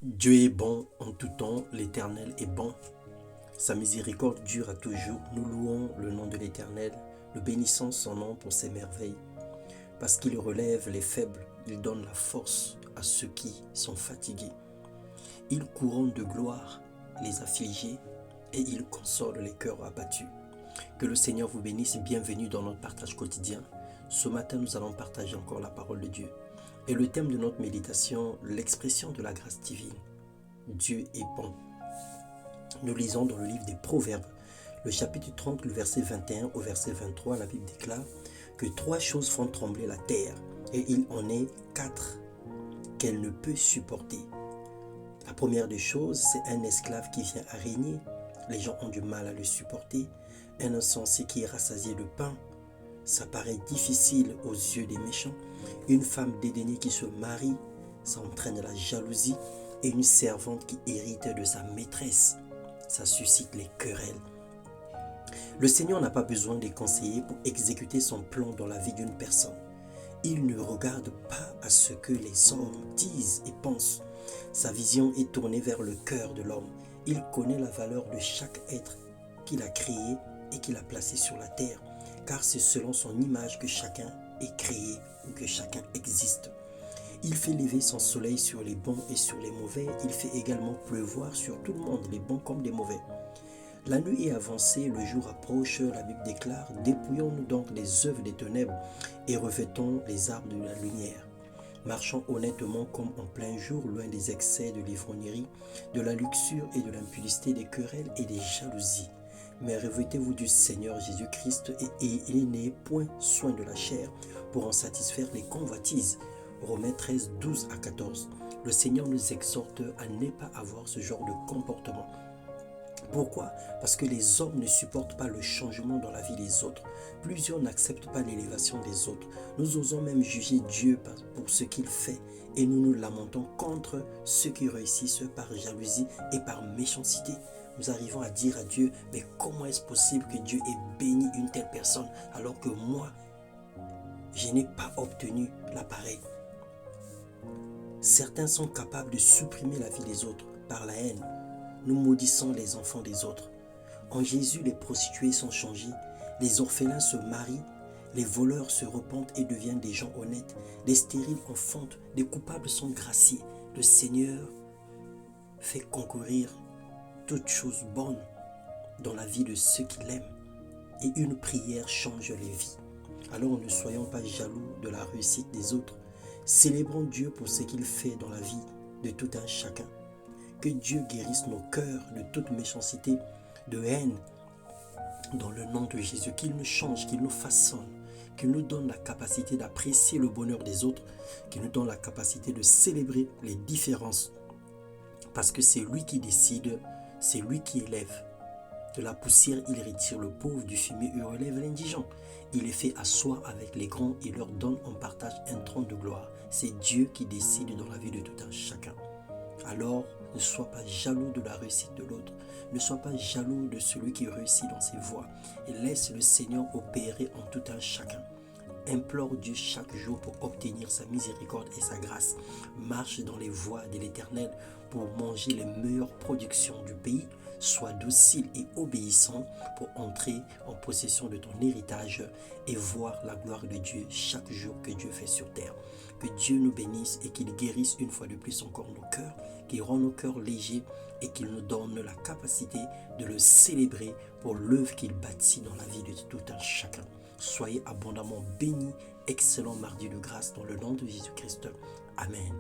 Dieu est bon en tout temps, l'Éternel est bon. Sa miséricorde dure à toujours. Nous louons le nom de l'Éternel, nous bénissons son nom pour ses merveilles. Parce qu'il relève les faibles, il donne la force à ceux qui sont fatigués. Il couronne de gloire les affligés et il console les cœurs abattus. Que le Seigneur vous bénisse, bienvenue dans notre partage quotidien. Ce matin, nous allons partager encore la parole de Dieu. Et le thème de notre méditation, l'expression de la grâce divine. Dieu est bon. Nous lisons dans le livre des Proverbes, le chapitre 30, le verset 21 au verset 23, la Bible déclare que 3 choses font trembler la terre, et il en est 4 qu'elle ne peut supporter. La première des choses, c'est un esclave qui vient à régner. Les gens ont du mal à le supporter. Un insensé qui est rassasié de pain, ça paraît difficile aux yeux des méchants. Une femme dédaignée qui se marie, ça entraîne la jalousie. Et une servante qui hérite de sa maîtresse, ça suscite les querelles. Le Seigneur n'a pas besoin des conseillers pour exécuter son plan dans la vie d'une personne. Il ne regarde pas à ce que les hommes disent et pensent. Sa vision est tournée vers le cœur de l'homme. Il connaît la valeur de chaque être qu'il a créé et qu'il a placé sur la terre, car c'est selon son image que chacun est créé ou que chacun existe. Il fait lever son soleil sur les bons et sur les mauvais. Il fait également pleuvoir sur tout le monde, les bons comme les mauvais. La nuit est avancée, le jour approche, la Bible déclare « Dépouillons-nous donc les œuvres des ténèbres et revêtons les arbres de la lumière. Marchons honnêtement comme en plein jour, loin des excès de l'ivrognerie, de la luxure et de l'impudicité, des querelles et des jalousies. Mais revêtez-vous du Seigneur Jésus-Christ et n'ayez point soin de la chair pour en satisfaire les convoitises. » Romains 13, 12 à 14. Le Seigneur nous exhorte à ne pas avoir ce genre de comportement. Pourquoi? Parce que les hommes ne supportent pas le changement dans la vie des autres. Plusieurs n'acceptent pas l'élévation des autres. Nous osons même juger Dieu pour ce qu'il fait et nous nous lamentons contre ceux qui réussissent par jalousie et par méchanceté. Nous arrivons à dire à Dieu, mais comment est-ce possible que Dieu ait béni une telle personne alors que moi, je n'ai pas obtenu l'appareil? Certains sont capables de supprimer la vie des autres par la haine. Nous maudissons les enfants des autres. En Jésus, les prostituées sont changées, les orphelins se marient, les voleurs se repentent et deviennent des gens honnêtes, les stériles enfantent, les coupables sont graciés. Le Seigneur fait concourir toutes choses bonnes dans la vie de ceux qui l'aiment. Et une prière change les vies. Alors ne soyons pas jaloux de la réussite des autres. Célébrons Dieu pour ce qu'il fait dans la vie de tout un chacun. Que Dieu guérisse nos cœurs de toute méchanceté, de haine, dans le nom de Jésus. Qu'il nous change, qu'il nous façonne, qu'il nous donne la capacité d'apprécier le bonheur des autres, qu'il nous donne la capacité de célébrer les différences. Parce que c'est lui qui décide, c'est lui qui élève. De la poussière, il retire le pauvre, du fumier, il relève l'indigent. Il les fait asseoir avec les grands et leur donne en partage un trône de gloire. C'est Dieu qui décide dans la vie de tout un chacun. Alors, ne sois pas jaloux de la réussite de l'autre. Ne sois pas jaloux de celui qui réussit dans ses voies. Et laisse le Seigneur opérer en tout un chacun. Implore Dieu chaque jour pour obtenir sa miséricorde et sa grâce. Marche dans les voies de l'Éternel pour manger les meilleures productions du pays. Sois docile et obéissant pour entrer en possession de ton héritage et voir la gloire de Dieu chaque jour que Dieu fait sur terre. Que Dieu nous bénisse et qu'il guérisse une fois de plus encore nos cœurs, qu'il rend nos cœurs légers et qu'il nous donne la capacité de le célébrer pour l'œuvre qu'il bâtit dans la vie de tout un chacun. Soyez abondamment bénis. Excellent mardi de grâce dans le nom de Jésus-Christ. Amen.